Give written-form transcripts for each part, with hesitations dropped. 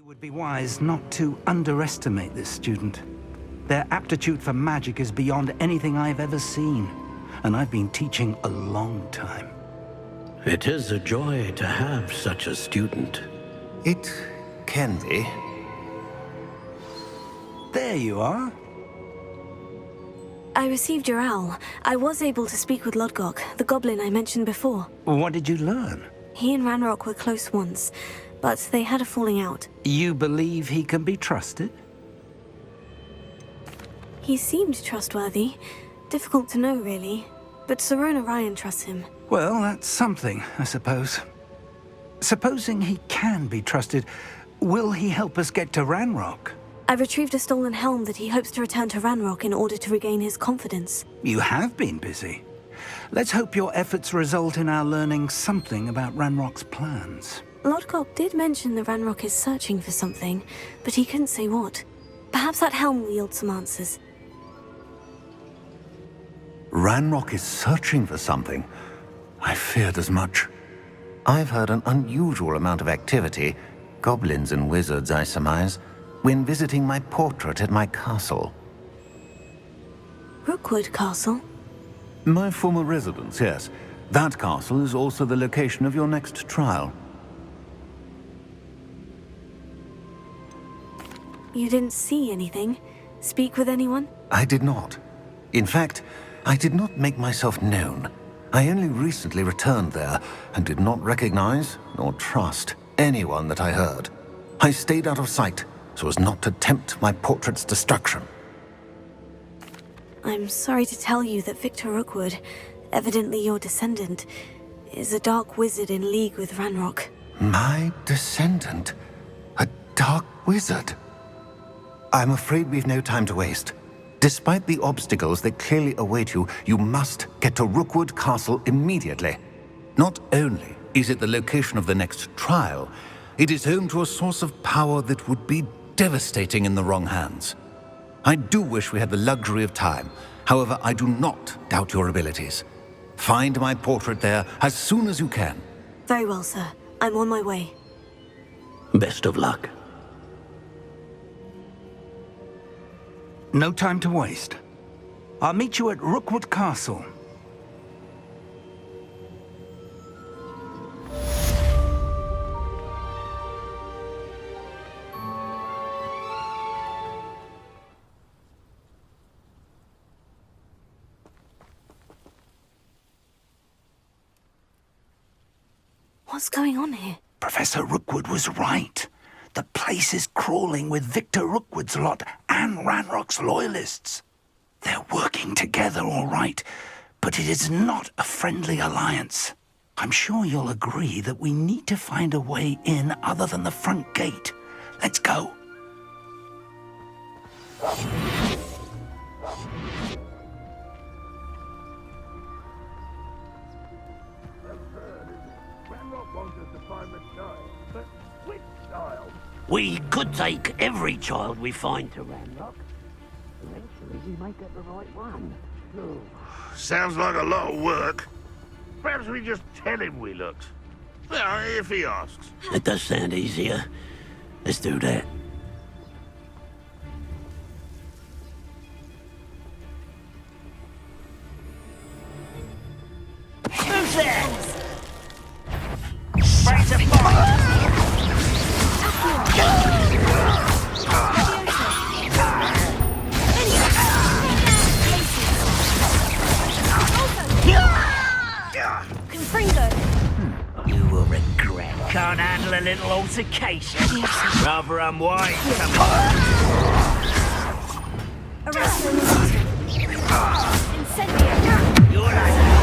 You would be wise not to underestimate this student. Their aptitude for magic is beyond anything I've ever seen, and I've been teaching a long time. It is a joy to have such a student. It can be. There you are. I received your owl. I was able to speak with Lodgok, the goblin I mentioned before. What did you learn? He and Ranrok were close once, but they had a falling out. You believe he can be trusted? He seemed trustworthy. Difficult to know, really. But Sirona Ryan trusts him. Well, that's something, I suppose. Supposing he can be trusted, will he help us get to Ranrok? I retrieved a stolen helm that he hopes to return to Ranrok in order to regain his confidence. You have been busy. Let's hope your efforts result in our learning something about Ranrock's plans. Lodgok did mention that Ranrok is searching for something, but he couldn't say what. Perhaps that helm will yield some answers. Ranrok is searching for something. I feared as much. I've heard an unusual amount of activity, goblins and wizards, I surmise, when visiting my portrait at my castle. Rookwood Castle? My former residence, yes. That castle is also the location of your next trial. You didn't see anything? Speak with anyone? I did not. In fact, I did not make myself known. I only recently returned there and did not recognize nor trust anyone that I heard. I stayed out of sight so as not to tempt my portrait's destruction. I'm sorry to tell you that Victor Rookwood, evidently your descendant, is a dark wizard in league with Ranrok. My descendant? A dark wizard? I'm afraid we've no time to waste. Despite the obstacles that clearly await you, you must get to Rookwood Castle immediately. Not only is it the location of the next trial, it is home to a source of power that would be devastating in the wrong hands. I do wish we had the luxury of time. However, I do not doubt your abilities. Find my portrait there as soon as you can. Very well, sir. I'm on my way. Best of luck. No time to waste. I'll meet you at Rookwood Castle. What's going on here? Professor Rookwood was right. The place is crawling with Victor Rookwood's lot and Ranrock's loyalists. They're working together, all right, but it is not a friendly alliance. I'm sure you'll agree that we need to find a way in other than the front gate. Let's go. We could take every child we find to Ranrok. Eventually we might get the right one. Sounds like a lot of work. Perhaps we just tell him we looked. Well, if he asks. It does sound easier. Let's do that. Who's there? Break the fire! You will regret. Can't handle a little altercation. Rather unwise. Arrest him. Incendio. You're like...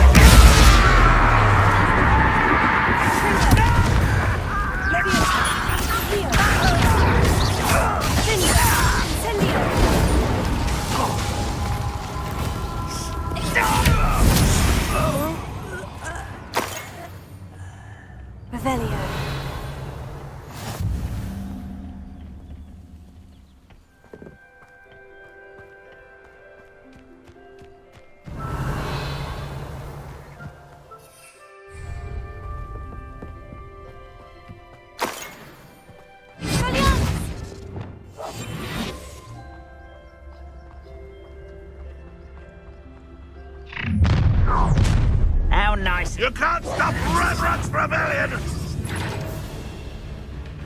Revelio. You can't stop Ranrok's rebellion!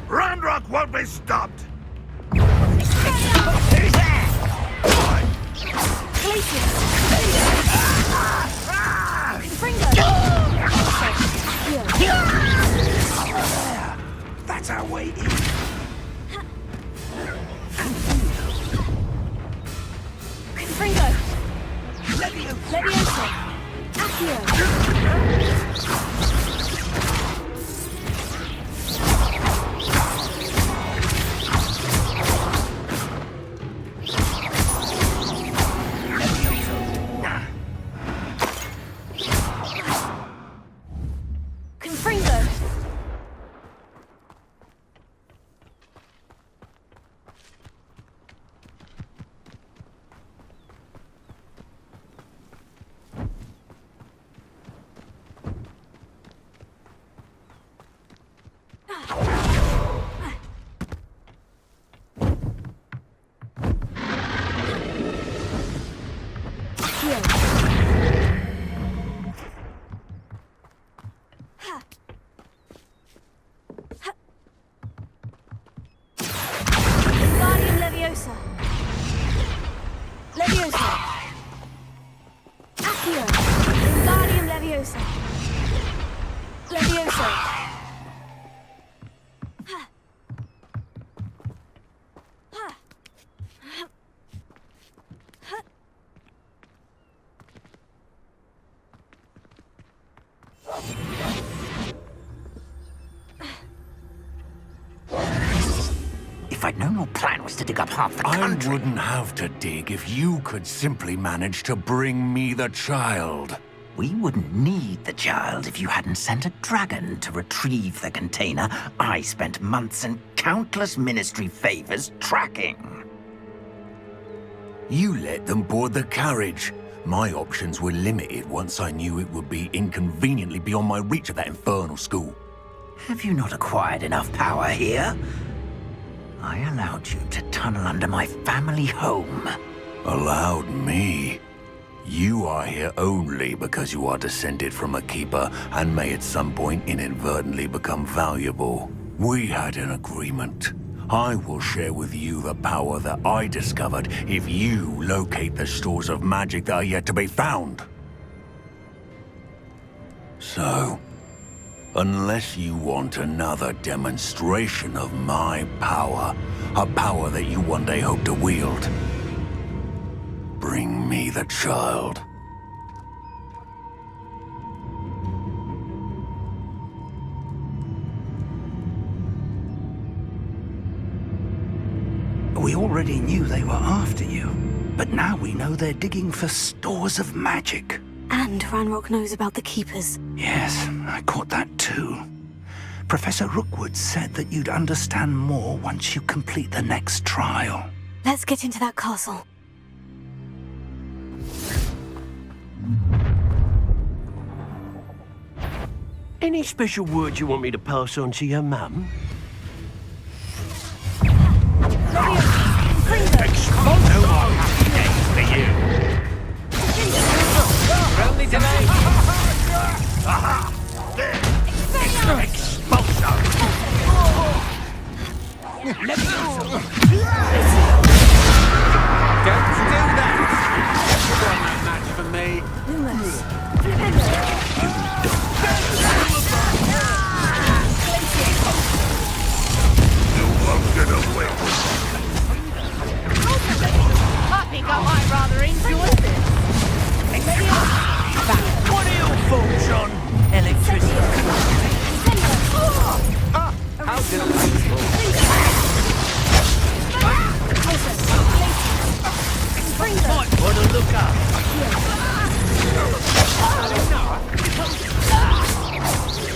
Ranrok won't be stopped! Who's there? That's our way in. Confringo! Leviosa! Accio! Confringo! Wingardium Leviosa! Leviosa! Accio! Wingardium Leviosa! Leviosa! If I'd known your plan was to dig up half the I country... wouldn't have to dig if you could simply manage to bring me the child. We wouldn't need the child if you hadn't sent a dragon to retrieve the container I spent months and countless ministry favors tracking. You let them board the carriage. My options were limited once I knew it would be inconveniently beyond my reach at that infernal school. Have you not acquired enough power here? I allowed you to tunnel under my family home. Allowed me? You are here only because you are descended from a keeper and may at some point inadvertently become valuable. We had an agreement. I will share with you the power that I discovered if you locate the stores of magic that are yet to be found. So, unless you want another demonstration of my power, a power that you one day hope to wield, bring me the child. We already knew they were after you, but now we know they're digging for stores of magic. And Ranrok knows about the Keepers. Yes, I caught that too. Professor Rookwood said that you'd understand more once you complete the next trial. Let's get into that castle. Any special words you want me to pass on to your mum? No more happy days for you. Only delayed. Expulso! Let me go. Don't do that. You're no match for me. Lumos. You won't get away. I think I might rather enjoy this. What are your thoughts on electricity? How delightful. Might want to look up.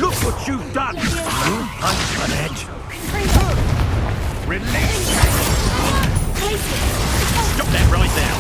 Look what you've done. Punch on edge. Release. Stop that right now.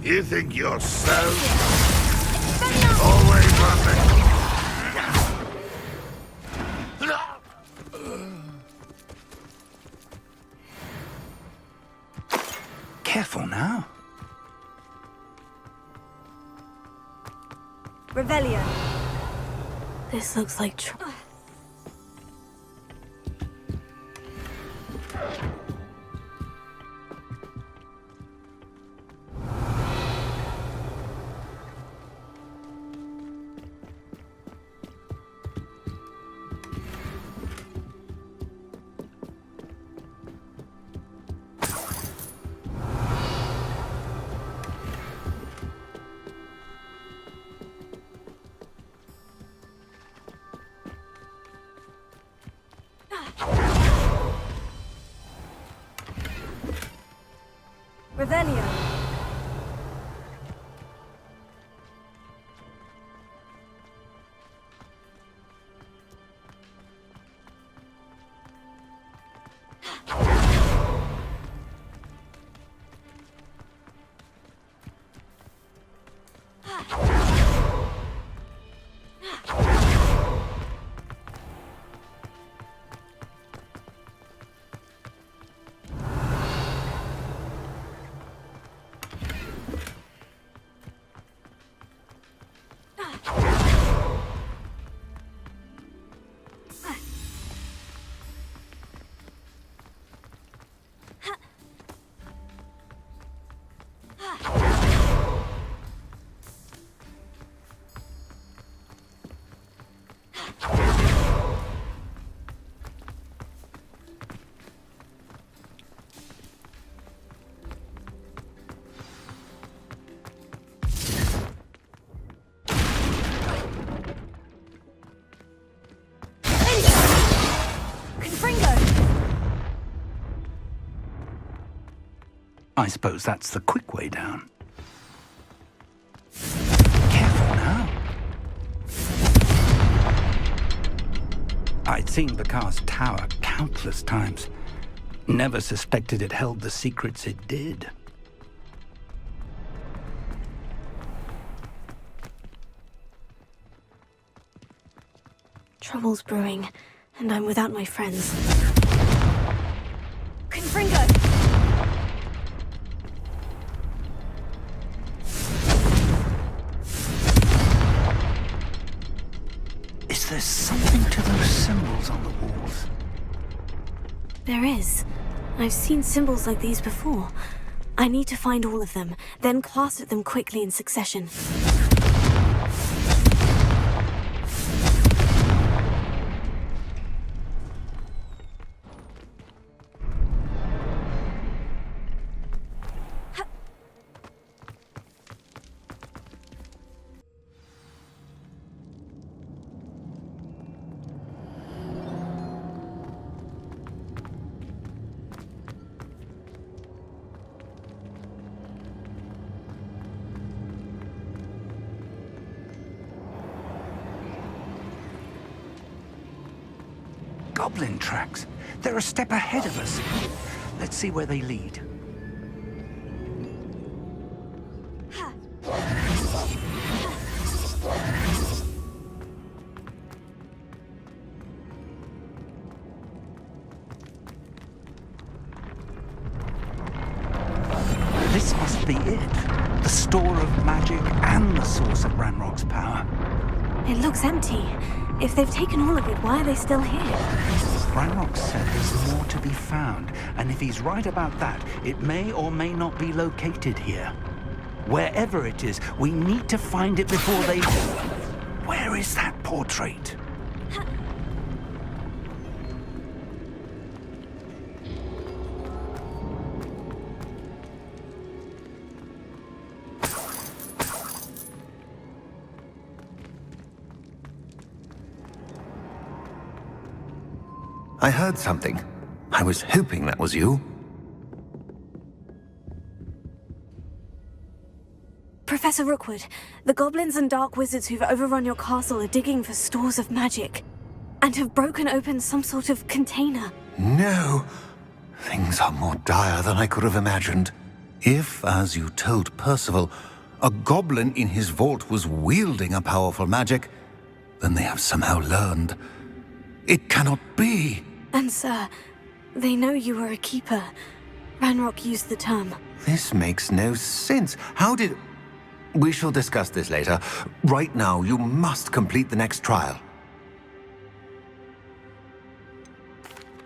You think you're so... Always running. Careful now. Revelio. This looks like Revelio. I suppose that's the quick way down. Careful now. I'd seen Bakar's tower countless times. Never suspected it held the secrets it did. Trouble's brewing, and I'm without my friends. Confringo! Is there something to those symbols on the walls? There is. I've seen symbols like these before. I need to find all of them, then cast at them quickly in succession. Goblin tracks. They're a step ahead of us. Let's see where they lead. This must be it. The store of magic and the source of Ranrok's power. It looks empty. If they've taken all of it, why are they still here? Ranrok said there's more to be found, and if he's right about that, it may or may not be located here. Wherever it is, we need to find it before they... Where is that portrait? I heard something. I was hoping that was you. Professor Rookwood, the goblins and dark wizards who've overrun your castle are digging for stores of magic, and have broken open some sort of container. No. Things are more dire than I could have imagined. If, as you told Percival, a goblin in his vault was wielding a powerful magic, then they have somehow learned. It cannot be! And sir, they know you were a keeper. Ranrok used the term. This makes no sense. How did... We shall discuss this later. Right now, you must complete the next trial.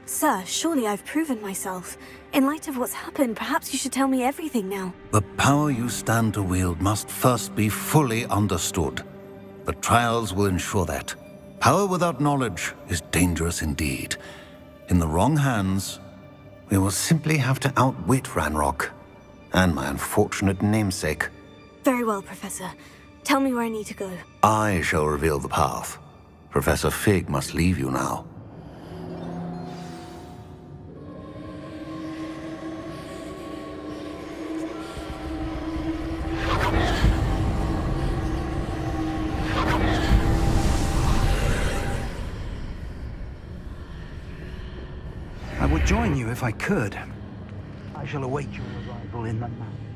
Sir, surely I've proven myself. In light of what's happened, perhaps you should tell me everything now. The power you stand to wield must first be fully understood. The trials will ensure that. Power without knowledge is dangerous indeed. In the wrong hands, we will simply have to outwit Ranrok and my unfortunate namesake. Very well, Professor. Tell me where I need to go. I shall reveal the path. Professor Fig must leave you now. I would join you if I could. I shall await your arrival in the night.